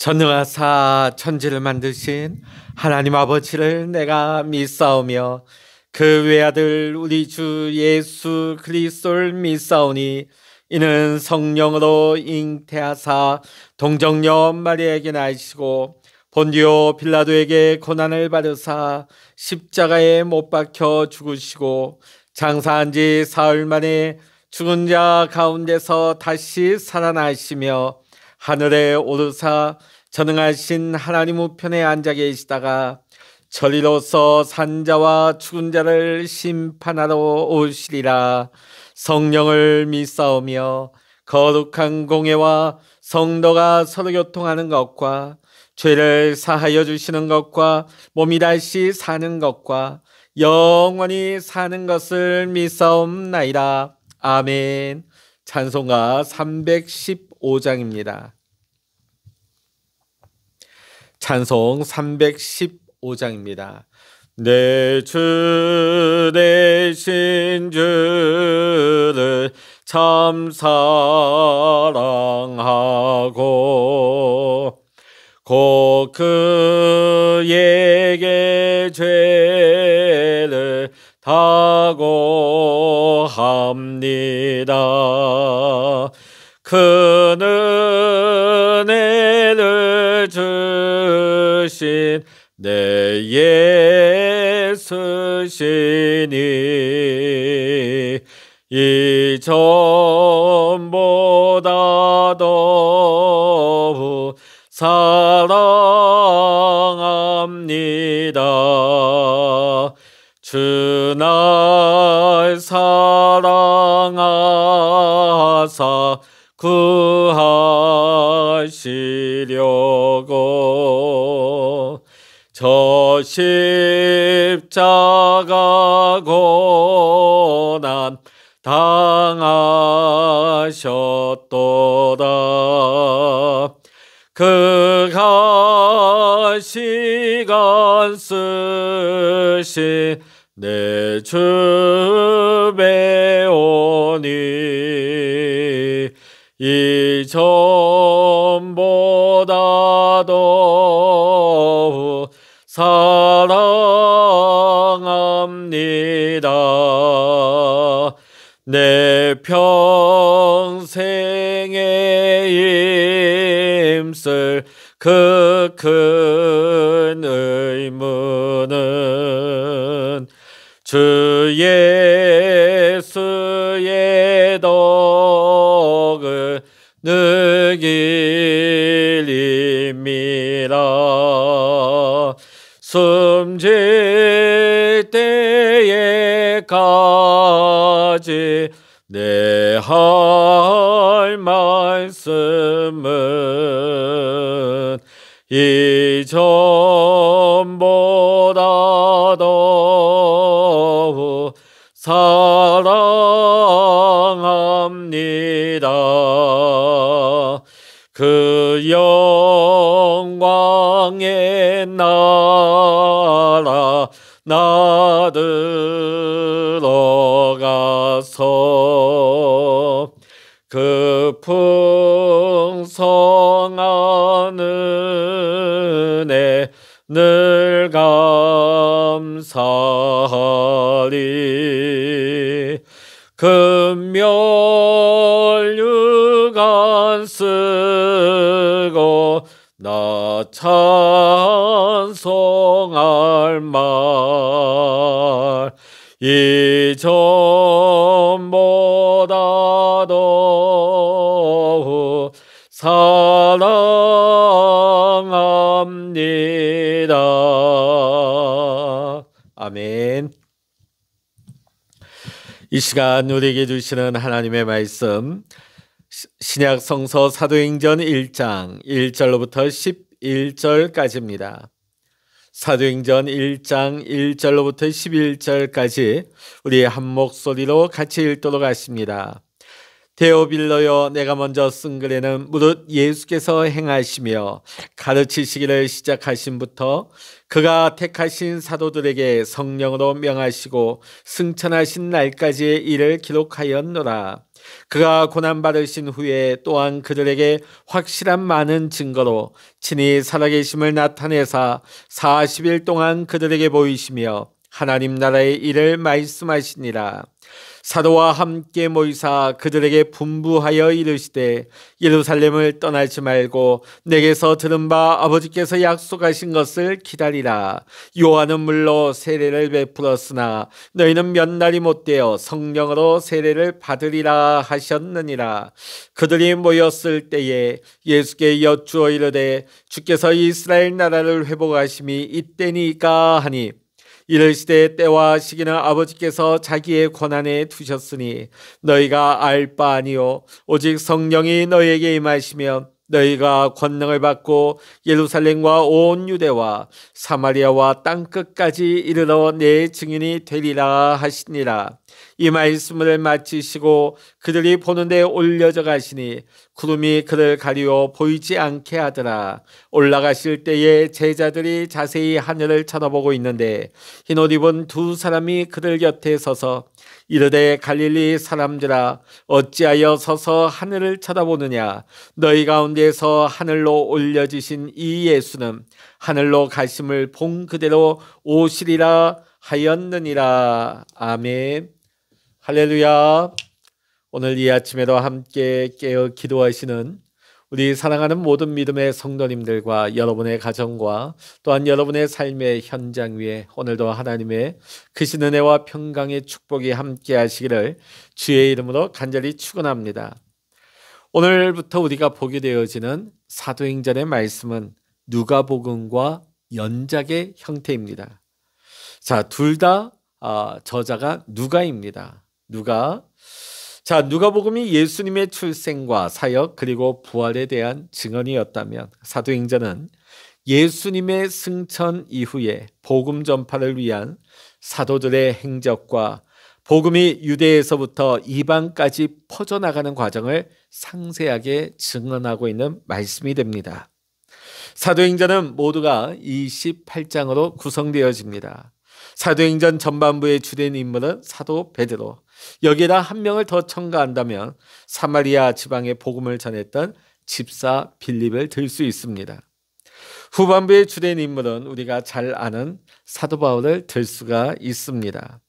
전능하사 천지를 만드신 하나님 아버지를 내가 믿사오며 그 외아들 우리 주 예수 그리스도를 믿사오니 이는 성령으로 잉태하사 동정녀 마리아에게 나시고 본디오 빌라도에게 고난을 받으사 십자가에 못 박혀 죽으시고 장사한 지 사흘 만에 죽은 자 가운데서 다시 살아나시며 하늘에 오르사 전능하신 하나님 우편에 앉아 계시다가 저리로서 산자와 죽은 자를 심판하러 오시리라. 성령을 믿사오며 거룩한 공예와 성도가 서로 교통하는 것과 죄를 사하여 주시는 것과 몸이 다시 사는 것과 영원히 사는 것을 믿사옵나이다. 아멘. 찬송가 315장입니다. 찬송 315장입니다. 내 주 되신 주를 참 사랑하고 곧 그에게 죄를 다고합니다. 큰 은혜를 주신 내 예수시니 이전보다 더욱 사랑합니다. 주 날 사랑하사 구하시려고 저 십자가 고난 당하셨도다. 그가 시간 쓰신 내 주 배우니 이전보다 더욱 사랑합니다. 내 평생에 힘쓸 그 큰 의무는 주 예수의 덕을 느끼림이라. 숨질 때에까지 내 할 말씀은 이전보다 더욱 사랑합니다. 그 영광의 나라 나 들어가서 그 풍성한 은혜 늘 감사하리. 금멸유관 쓰고 나 찬송할 말 이전보다 더욱 사랑합니다. 아멘. 이 시간 우리에게 주시는 하나님의 말씀 신약 성서 사도행전 1장 1절로부터 11절까지입니다. 사도행전 1장 1절로부터 11절까지 우리 한 목소리로 같이 읽도록 하십니다. 데오빌로여, 내가 먼저 쓴 글에는 무릇 예수께서 행하시며 가르치시기를 시작하신부터 그가 택하신 사도들에게 성령으로 명하시고 승천하신 날까지의 일을 기록하였노라. 그가 고난받으신 후에 또한 그들에게 확실한 많은 증거로 친히 살아계심을 나타내사 40일 동안 그들에게 보이시며 하나님 나라의 일을 말씀하시니라. 사도와 함께 모이사 그들에게 분부하여 이르시되 예루살렘을 떠나지 말고 내게서 들은 바 아버지께서 약속하신 것을 기다리라. 요한은 물로 세례를 베풀었으나 너희는 몇 날이 못되어 성령으로 세례를 받으리라 하셨느니라. 그들이 모였을 때에 예수께 여쭈어 이르되 주께서 이스라엘 나라를 회복하심이 이때니까 하니 이르시되 때와 시기는 아버지께서 자기의 권한에 두셨으니 너희가 알 바 아니요 오직 성령이 너희에게 임하시면 너희가 권능을 받고 예루살렘과 온 유대와 사마리아와 땅끝까지 이르러 내 증인이 되리라 하시니라. 이 말씀을 마치시고 그들이 보는데 올려져 가시니 구름이 그를 가리워 보이지 않게 하더라. 올라가실 때에 제자들이 자세히 하늘을 쳐다보고 있는데 흰옷 입은 두 사람이 그들 곁에 서서 이르되 갈릴리 사람들아 어찌하여 서서 하늘을 쳐다보느냐. 너희 가운데서 하늘로 올려지신 이 예수는 하늘로 가심을 본 그대로 오시리라 하였느니라. 아멘. 할렐루야. 오늘 이 아침에도 함께 깨어 기도하시는 우리 사랑하는 모든 믿음의 성도님들과 여러분의 가정과 또한 여러분의 삶의 현장 위에 오늘도 하나님의 크신 은혜와 평강의 축복이 함께 하시기를 주의 이름으로 간절히 축원합니다. 오늘부터 우리가 보게 되어지는 사도행전의 말씀은 누가복음과 연작의 형태입니다. 자, 둘 다 저자가 누가입니다. 누가복음이 예수님의 출생과 사역 그리고 부활에 대한 증언이었다면 사도행전은 예수님의 승천 이후에 복음 전파를 위한 사도들의 행적과 복음이 유대에서부터 이방까지 퍼져나가는 과정을 상세하게 증언하고 있는 말씀이 됩니다. 사도행전은 모두가 28장으로 구성되어집니다. 사도행전 전반부에 주된 인물은 사도 베드로, 여기에다 한 명을 더 첨가한다면 사마리아 지방에 복음을 전했던 집사 빌립을 들 수 있습니다. 후반부에 주된 인물은 우리가 잘 아는 사도 바울을 들 수가 있습니다.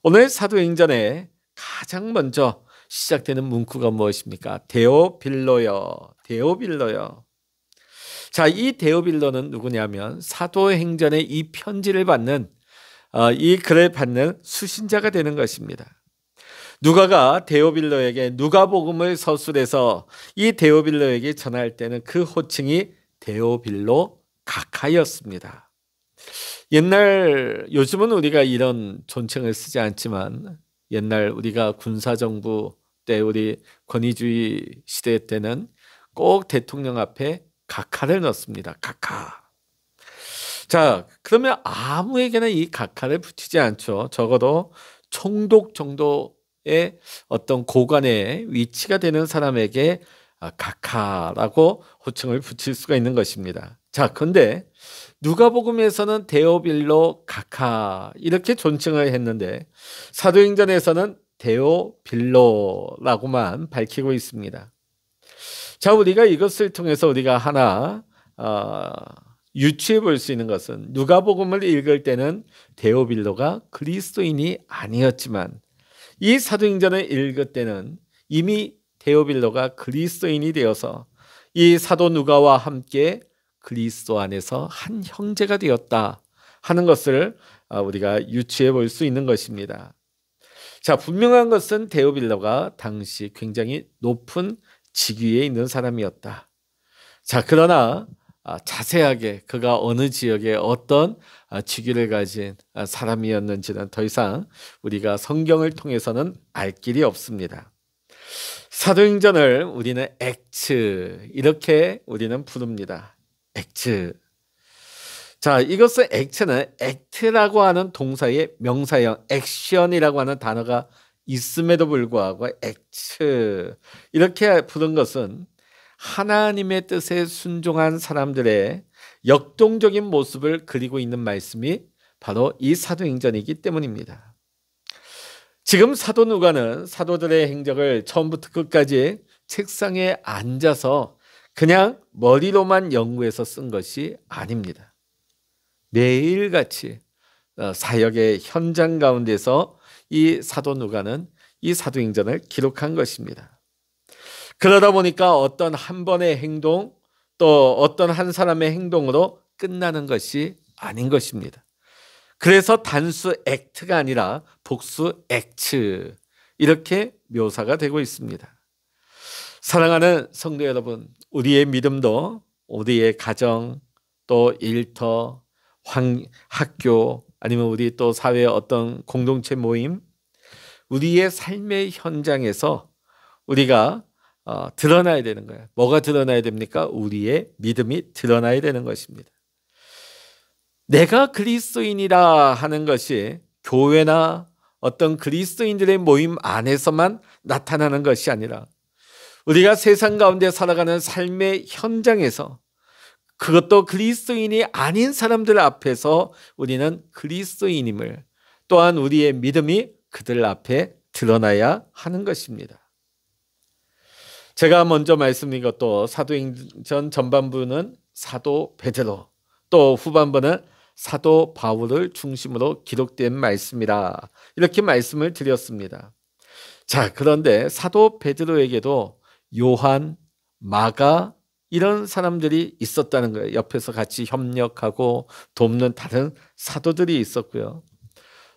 오늘 사도행전에 가장 먼저 시작되는 문구가 무엇입니까? 데오빌로여, 데오빌로여. 자, 이 데오빌로는 누구냐면 사도행전의 이 편지를 받는 이 글을 받는 수신자가 되는 것입니다. 누가가 데오빌로에게 누가복음을 서술해서 이 데오빌로에게 전할 때는 그 호칭이 데오빌로 각하였습니다. 요즘은 우리가 이런 존칭을 쓰지 않지만 옛날 우리가 군사정부 때 우리 권위주의 시대 때는 꼭 대통령 앞에 각하를 넣습니다. 각하. 자, 그러면 아무에게나 이 각하를 붙이지 않죠. 적어도 총독 정도의 어떤 고관의 위치가 되는 사람에게 각하라고 호칭을 붙일 수가 있는 것입니다. 자, 그런데 누가복음에서는 데오빌로 각하 이렇게 존칭을 했는데 사도행전에서는 데오빌로라고만 밝히고 있습니다. 자, 우리가 이것을 통해서 우리가 하나 유추해 볼 수 있는 것은 누가복음을 읽을 때는 데오빌로가 그리스도인이 아니었지만 이 사도행전을 읽을 때는 이미 데오빌로가 그리스도인이 되어서 이 사도 누가와 함께 그리스도 안에서 한 형제가 되었다 하는 것을 우리가 유추해 볼 수 있는 것입니다. 자, 분명한 것은 데오빌로가 당시 굉장히 높은 직위에 있는 사람이었다. 자, 그러나 자세하게 그가 어느 지역에 어떤 직위를 가진 사람이었는지는 더 이상 우리가 성경을 통해서는 알 길이 없습니다. 사도행전을 우리는 액츠 이렇게 우리는 부릅니다. 액츠. 자, 이것은 액츠는 액트라고 하는 동사의 명사형 액션이라고 하는 단어가 있음에도 불구하고 액츠 이렇게 부른 것은 하나님의 뜻에 순종한 사람들의 역동적인 모습을 그리고 있는 말씀이 바로 이 사도행전이기 때문입니다. 지금 사도 누가는 사도들의 행적을 처음부터 끝까지 책상에 앉아서 그냥 머리로만 연구해서 쓴 것이 아닙니다. 매일같이 사역의 현장 가운데서 이 사도 누가는 이 사도행전을 기록한 것입니다. 그러다 보니까 어떤 한 번의 행동 또 어떤 한 사람의 행동으로 끝나는 것이 아닌 것입니다. 그래서 단수 액트가 아니라 복수 액츠 이렇게 묘사가 되고 있습니다. 사랑하는 성도 여러분, 우리의 믿음도 우리의 가정 또 일터, 학교 아니면 우리 또 사회의 어떤 공동체 모임 우리의 삶의 현장에서 우리가 드러나야 되는 거예요. 뭐가 드러나야 됩니까? 우리의 믿음이 드러나야 되는 것입니다. 내가 그리스도인이라 하는 것이 교회나 어떤 그리스도인들의 모임 안에서만 나타나는 것이 아니라 우리가 세상 가운데 살아가는 삶의 현장에서 그것도 그리스도인이 아닌 사람들 앞에서 우리는 그리스도인임을 또한 우리의 믿음이 그들 앞에 드러나야 하는 것입니다. 제가 먼저 말씀드린 것도 사도행전 전반부는 사도 베드로 또 후반부는 사도 바울을 중심으로 기록된 말씀이라 이렇게 말씀을 드렸습니다. 자, 그런데 사도 베드로에게도 요한, 마가 이런 사람들이 있었다는 거예요. 옆에서 같이 협력하고 돕는 다른 사도들이 있었고요.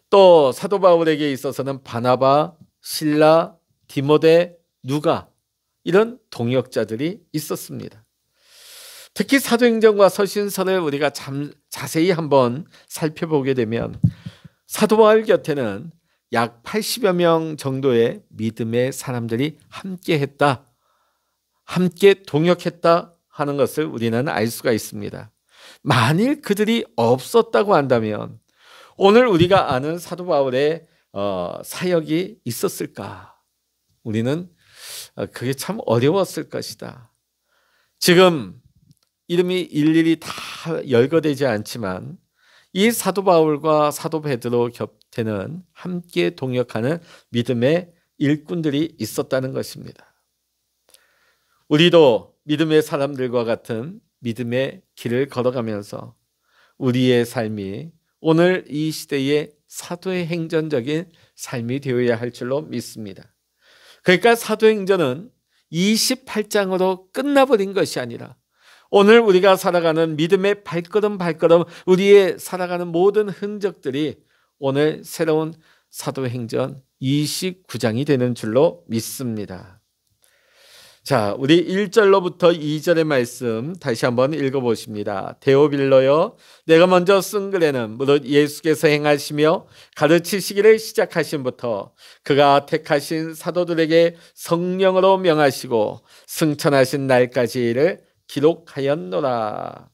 또 사도 바울에게 있어서는 바나바, 실라, 디모데, 누가 이런 동역자들이 있었습니다. 특히 사도행전과 서신서를 우리가 자세히 한번 살펴보게 되면 사도 바울 곁에는 약 80여 명 정도의 믿음의 사람들이 함께했다, 함께 동역했다 하는 것을 우리는 알 수가 있습니다. 만일 그들이 없었다고 한다면 오늘 우리가 아는 사도 바울의 사역이 있었을까? 우리는 그게 참 어려웠을 것이다. 지금 이름이 일일이 다 열거되지 않지만 이 사도 바울과 사도 베드로 곁에는 함께 동역하는 믿음의 일꾼들이 있었다는 것입니다. 우리도 믿음의 사람들과 같은 믿음의 길을 걸어가면서 우리의 삶이 오늘 이 시대의 사도의 행전적인 삶이 되어야 할 줄로 믿습니다. 그러니까 사도행전은 28장으로 끝나버린 것이 아니라 오늘 우리가 살아가는 믿음의 발걸음 우리의 살아가는 모든 흔적들이 오늘 새로운 사도행전 29장이 되는 줄로 믿습니다. 자, 우리 1절로부터 2절의 말씀 다시 한번 읽어보십니다. 데오빌로여, 내가 먼저 쓴 글에는 무릇 예수께서 행하시며 가르치시기를 시작하신부터 그가 택하신 사도들에게 성령으로 명하시고 승천하신 날까지를 기록하였노라.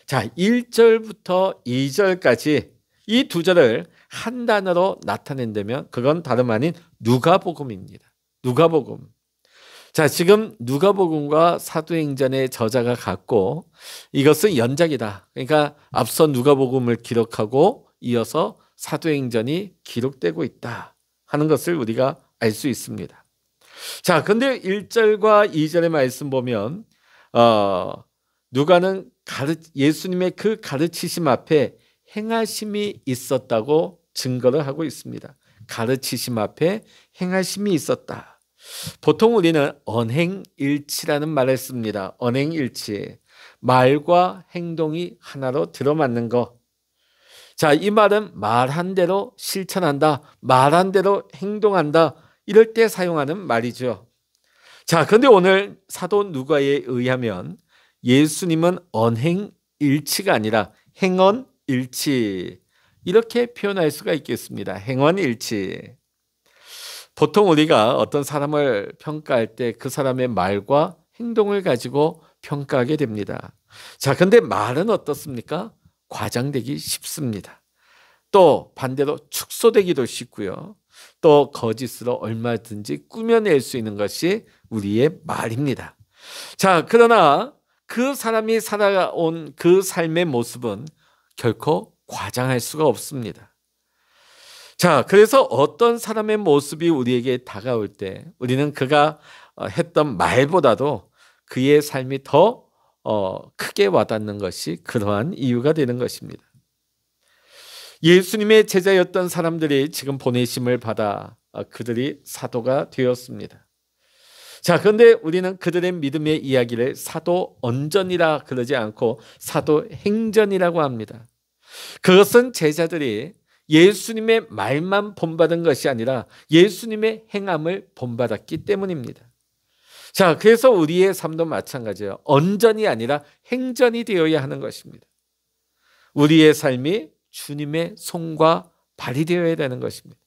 자, 1절부터 2절까지 이 두 절을 한 단어로 나타낸다면 그건 다름 아닌 누가복음입니다. 누가복음. 자, 지금 누가복음과 사도행전의 저자가 같고 이것은 연작이다. 그러니까 앞서 누가복음을 기록하고 이어서 사도행전이 기록되고 있다 하는 것을 우리가 알 수 있습니다. 자, 근데 1절과 2절의 말씀 보면 누가는 예수님의 그 가르치심 앞에 행하심이 있었다고 증거를 하고 있습니다. 가르치심 앞에 행하심이 있었다. 보통 우리는 언행일치라는 말을 씁니다. 언행일치. 말과 행동이 하나로 들어맞는 것. 자, 이 말은 말한 대로 실천한다. 말한 대로 행동한다. 이럴 때 사용하는 말이죠. 자, 그런데 오늘 사도 누가에 의하면 예수님은 언행일치가 아니라 행언일치. 이렇게 표현할 수가 있겠습니다. 행언일치. 보통 우리가 어떤 사람을 평가할 때 그 사람의 말과 행동을 가지고 평가하게 됩니다. 자, 근데 말은 어떻습니까? 과장되기 쉽습니다. 또 반대로 축소되기도 쉽고요. 또 거짓으로 얼마든지 꾸며낼 수 있는 것이 우리의 말입니다. 자, 그러나 그 사람이 살아온 그 삶의 모습은 결코 과장할 수가 없습니다. 자, 그래서 어떤 사람의 모습이 우리에게 다가올 때 우리는 그가 했던 말보다도 그의 삶이 더 크게 와닿는 것이 그러한 이유가 되는 것입니다. 예수님의 제자였던 사람들이 지금 보내심을 받아 그들이 사도가 되었습니다. 자, 그런데 우리는 그들의 믿음의 이야기를 사도언전이라 그러지 않고 사도행전이라고 합니다. 그것은 제자들이 예수님의 말만 본받은 것이 아니라 예수님의 행함을 본받았기 때문입니다. 자, 그래서 우리의 삶도 마찬가지예요. 언전이 아니라 행전이 되어야 하는 것입니다. 우리의 삶이 주님의 손과 발이 되어야 되는 것입니다.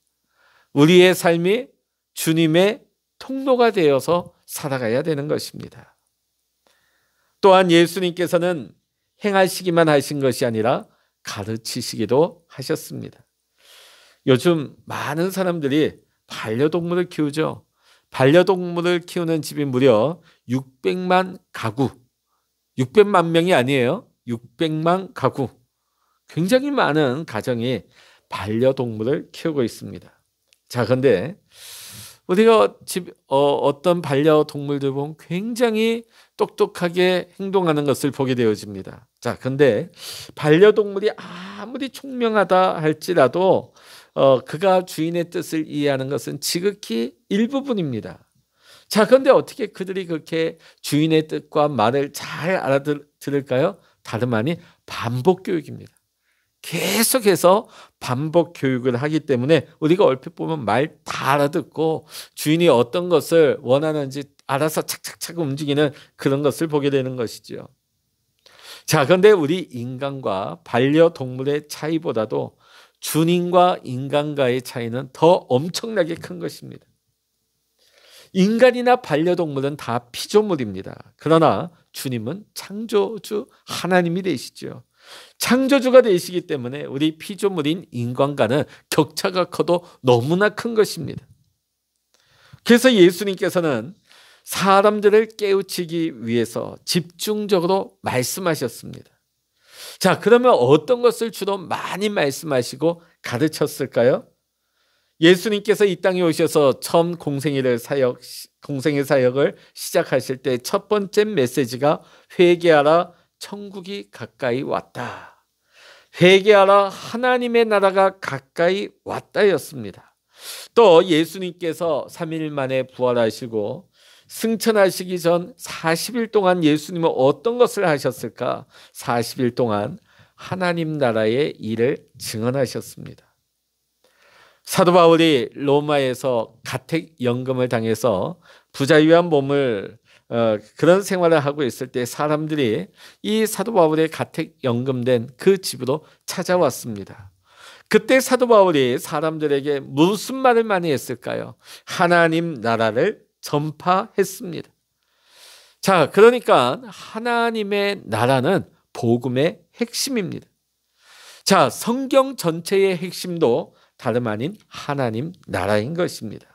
우리의 삶이 주님의 통로가 되어서 살아가야 되는 것입니다. 또한 예수님께서는 행하시기만 하신 것이 아니라 가르치시기도 하셨습니다. 요즘 많은 사람들이 반려동물을 키우죠. 반려동물을 키우는 집이 무려 600만 가구, 600만 명이 아니에요. 600만 가구. 굉장히 많은 가정이 반려동물을 키우고 있습니다. 자, 그런데 우리가 어떤 반려동물들 보면 굉장히 똑똑하게 행동하는 것을 보게 되어집니다. 자, 그런데 반려동물이 아무리 총명하다 할지라도 그가 주인의 뜻을 이해하는 것은 지극히 일부분입니다. 자, 그런데 어떻게 그들이 그렇게 주인의 뜻과 말을 잘 알아들을까요? 다름 아닌 반복 교육입니다. 계속해서 반복 교육을 하기 때문에 우리가 얼핏 보면 말 다 알아듣고 주인이 어떤 것을 원하는지 알아서 착착착 움직이는 그런 것을 보게 되는 것이죠. 자, 그런데 우리 인간과 반려동물의 차이보다도 주님과 인간과의 차이는 더 엄청나게 큰 것입니다. 인간이나 반려동물은 다 피조물입니다. 그러나 주님은 창조주 하나님이 되시죠. 창조주가 되시기 때문에 우리 피조물인 인간과는 격차가 커도 너무나 큰 것입니다. 그래서 예수님께서는 사람들을 깨우치기 위해서 집중적으로 말씀하셨습니다. 자, 그러면 어떤 것을 주로 많이 말씀하시고 가르쳤을까요? 예수님께서 이 땅에 오셔서 처음 공생의 사역을 시작하실 때 첫 번째 메시지가 회개하라, 천국이 가까이 왔다. 회개하라, 하나님의 나라가 가까이 왔다였습니다. 또 예수님께서 3일 만에 부활하시고 승천하시기 전 40일 동안 예수님은 어떤 것을 하셨을까? 40일 동안 하나님 나라의 일을 증언하셨습니다. 사도 바울이 로마에서 가택연금을 당해서 부자유한 몸을 그런 생활을 하고 있을 때 사람들이 이 사도 바울의 가택연금된 그 집으로 찾아왔습니다. 그때 사도 바울이 사람들에게 무슨 말을 많이 했을까요? 하나님 나라를 전파했습니다. 자, 그러니까 하나님의 나라는 복음의 핵심입니다. 자, 성경 전체의 핵심도 다름 아닌 하나님 나라인 것입니다.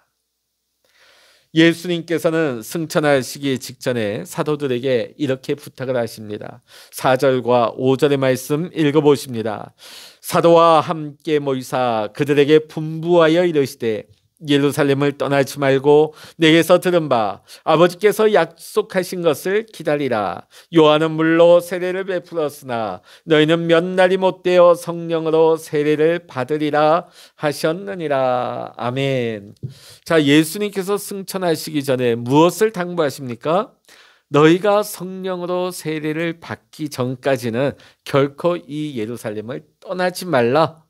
예수님께서는 승천하시기 직전에 사도들에게 이렇게 부탁을 하십니다. 4절과 5절의 말씀 읽어보십니다. 사도와 함께 모이사 그들에게 분부하여 이르시되 예루살렘을 떠나지 말고 내게서 들은 바 아버지께서 약속하신 것을 기다리라. 요한은 물로 세례를 베풀었으나 너희는 몇 날이 못되어 성령으로 세례를 받으리라 하셨느니라. 아멘. 자, 예수님께서 승천하시기 전에 무엇을 당부하십니까? 너희가 성령으로 세례를 받기 전까지는 결코 이 예루살렘을 떠나지 말라.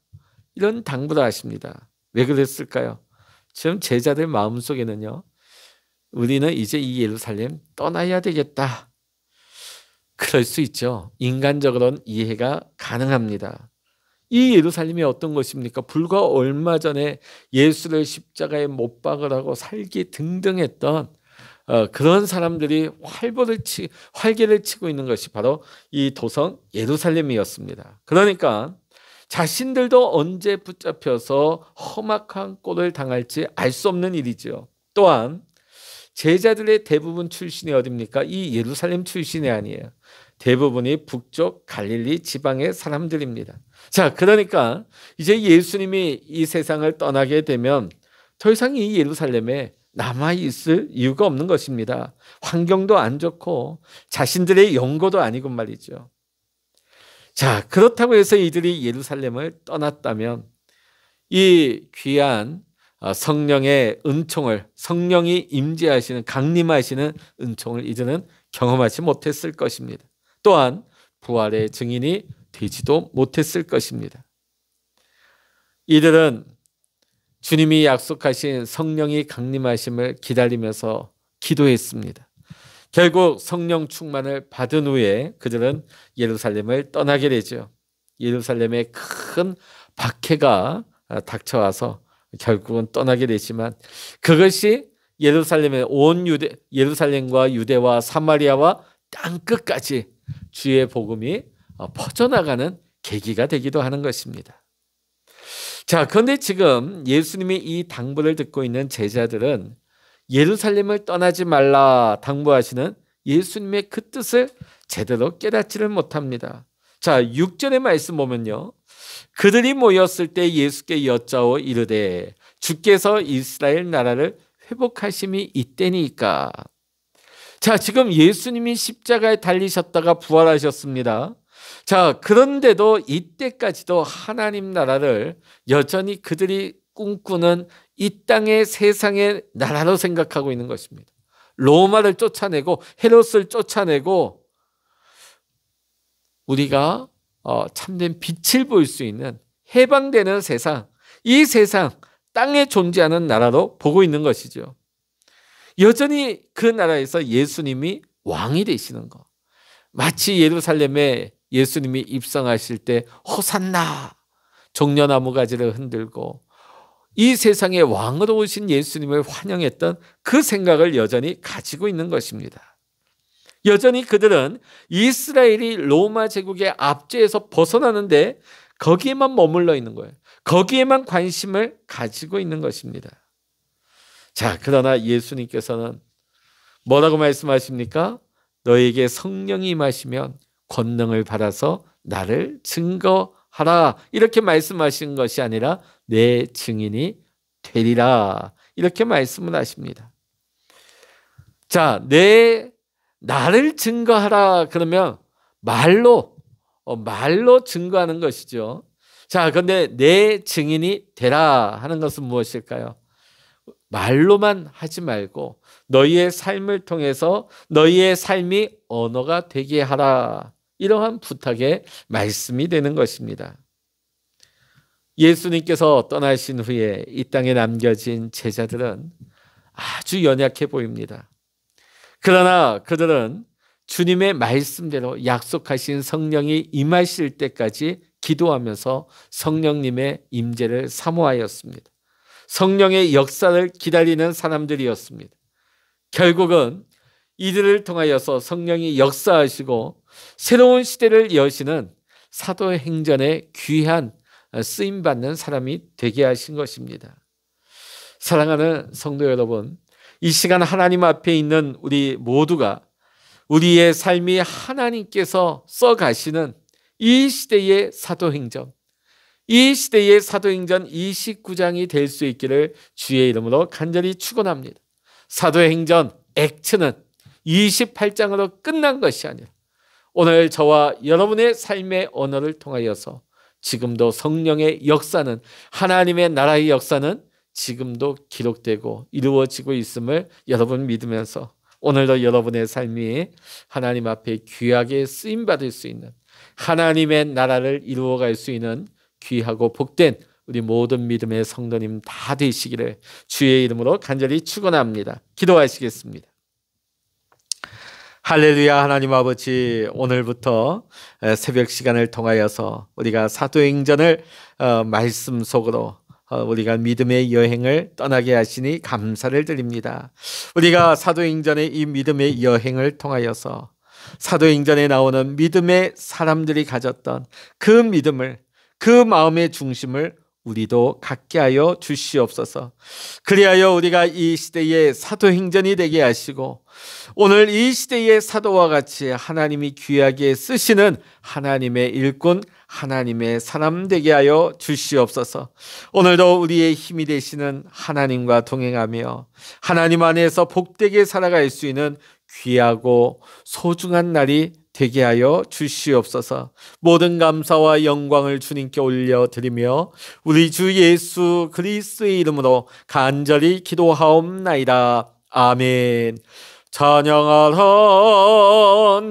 이런 당부를 하십니다. 왜 그랬을까요? 지금 제자들 마음속에는요, 우리는 이제 이 예루살렘 떠나야 되겠다. 그럴 수 있죠. 인간적으로는 이해가 가능합니다. 이 예루살렘이 어떤 것입니까? 불과 얼마 전에 예수를 십자가에 못 박으라고 살기 등등했던 그런 사람들이 활개를 치고 있는 것이 바로 이 도성 예루살렘이었습니다. 그러니까 자신들도 언제 붙잡혀서 험악한 꼴을 당할지 알 수 없는 일이죠. 또한 제자들의 대부분 출신이 어디입니까? 이 예루살렘 출신이 아니에요. 대부분이 북쪽 갈릴리 지방의 사람들입니다. 자, 그러니까 이제 예수님이 이 세상을 떠나게 되면 더 이상 이 예루살렘에 남아 있을 이유가 없는 것입니다. 환경도 안 좋고 자신들의 영고도 아니고 말이죠. 자, 그렇다고 해서 이들이 예루살렘을 떠났다면 이 귀한 성령의 은총을, 성령이 임재하시는, 강림하시는 은총을 이들은 경험하지 못했을 것입니다. 또한 부활의 증인이 되지도 못했을 것입니다. 이들은 주님이 약속하신 성령이 강림하심을 기다리면서 기도했습니다. 결국 성령 충만을 받은 후에 그들은 예루살렘을 떠나게 되죠. 예루살렘에 큰 박해가 닥쳐와서 결국은 떠나게 되지만 그것이 예루살렘과 유대와 사마리아와 땅끝까지 주의 복음이 퍼져나가는 계기가 되기도 하는 것입니다. 자, 그런데 지금 예수님이 이 당부를 듣고 있는 제자들은 예루살렘을 떠나지 말라 당부하시는 예수님의 그 뜻을 제대로 깨닫지를 못합니다. 자, 6절의 말씀 보면요. 그들이 모였을 때 예수께 여짜오 이르되 주께서 이스라엘 나라를 회복하심이 이때니까. 자, 지금 예수님이 십자가에 달리셨다가 부활하셨습니다. 자, 그런데도 이때까지도 하나님 나라를 여전히 그들이 꿈꾸는 이 땅의 세상의 나라로 생각하고 있는 것입니다. 로마를 쫓아내고 헤롯을 쫓아내고 우리가 참된 빛을 볼 수 있는 해방되는 세상, 이 세상 땅에 존재하는 나라로 보고 있는 것이죠. 여전히 그 나라에서 예수님이 왕이 되시는 것, 마치 예루살렘에 예수님이 입성하실 때 호산나 종려나무 가지를 흔들고 이 세상의 왕으로 오신 예수님을 환영했던 그 생각을 여전히 가지고 있는 것입니다. 여전히 그들은 이스라엘이 로마 제국의 압제에서 벗어나는데 거기에만 머물러 있는 거예요. 거기에만 관심을 가지고 있는 것입니다. 자, 그러나 예수님께서는 뭐라고 말씀하십니까? 너에게 성령이 임하시면 권능을 받아서 나를 증거하라, 이렇게 말씀하신 것이 아니라 내 증인이 되리라, 이렇게 말씀을 하십니다. 자, 나를 증거하라 그러면 말로 증거하는 것이죠. 자, 그런데 내 증인이 되라 하는 것은 무엇일까요? 말로만 하지 말고 너희의 삶을 통해서 너희의 삶이 언어가 되게 하라, 이러한 부탁의 말씀이 되는 것입니다. 예수님께서 떠나신 후에 이 땅에 남겨진 제자들은 아주 연약해 보입니다. 그러나 그들은 주님의 말씀대로 약속하신 성령이 임하실 때까지 기도하면서 성령님의 임재를 사모하였습니다. 성령의 역사를 기다리는 사람들이었습니다. 결국은 이들을 통하여서 성령이 역사하시고 새로운 시대를 여시는 사도행전의 귀한 쓰임받는 사람이 되게 하신 것입니다. 사랑하는 성도 여러분, 이 시간 하나님 앞에 있는 우리 모두가 우리의 삶이 하나님께서 써가시는 이 시대의 사도행전, 이 시대의 사도행전 29장이 될 수 있기를 주의 이름으로 간절히 축원합니다. 사도행전 액트는 28장으로 끝난 것이 아니라 오늘 저와 여러분의 삶의 언어를 통하여서 지금도 성령의 역사는, 하나님의 나라의 역사는 지금도 기록되고 이루어지고 있음을 여러분 믿으면서 오늘도 여러분의 삶이 하나님 앞에 귀하게 쓰임받을 수 있는, 하나님의 나라를 이루어갈 수 있는 귀하고 복된 우리 모든 믿음의 성도님 다 되시기를 주의 이름으로 간절히 축원합니다. 기도하시겠습니다. 할렐루야. 하나님 아버지, 오늘부터 새벽 시간을 통하여서 우리가 사도행전을 말씀 속으로 우리가 믿음의 여행을 떠나게 하시니 감사를 드립니다. 우리가 사도행전의 이 믿음의 여행을 통하여서 사도행전에 나오는 믿음의 사람들이 가졌던 그 믿음을, 그 마음의 중심을 우리도 갖게 하여 주시옵소서. 그리하여 우리가 이 시대의 사도행전이 되게 하시고 오늘 이 시대의 사도와 같이 하나님이 귀하게 쓰시는 하나님의 일꾼, 하나님의 사람 되게 하여 주시옵소서. 오늘도 우리의 힘이 되시는 하나님과 동행하며 하나님 안에서 복되게 살아갈 수 있는 귀하고 소중한 날이 되게 하여 주시옵소서. 모든 감사와 영광을 주님께 올려드리며 우리 주 예수 그리스도의 이름으로 간절히 기도하옵나이다. 아멘. 찬양하라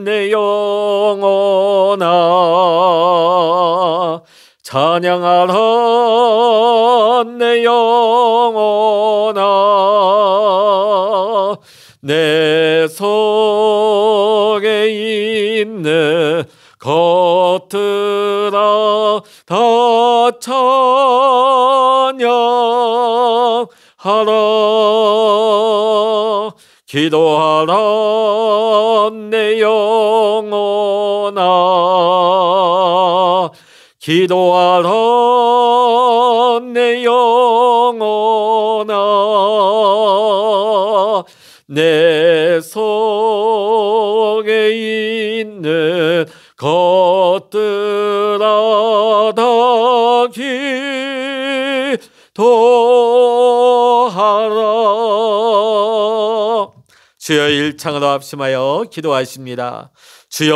내 영혼아, 찬양하라 내 영혼아, 내 속에 있는 것들아 다 찬양하라. 기도하라 내 영혼아, 기도하라 내 영혼아, 내 속에 있는 것들아 다 기도하라. 주여 일창으로 합심하여 기도하십니다. 주여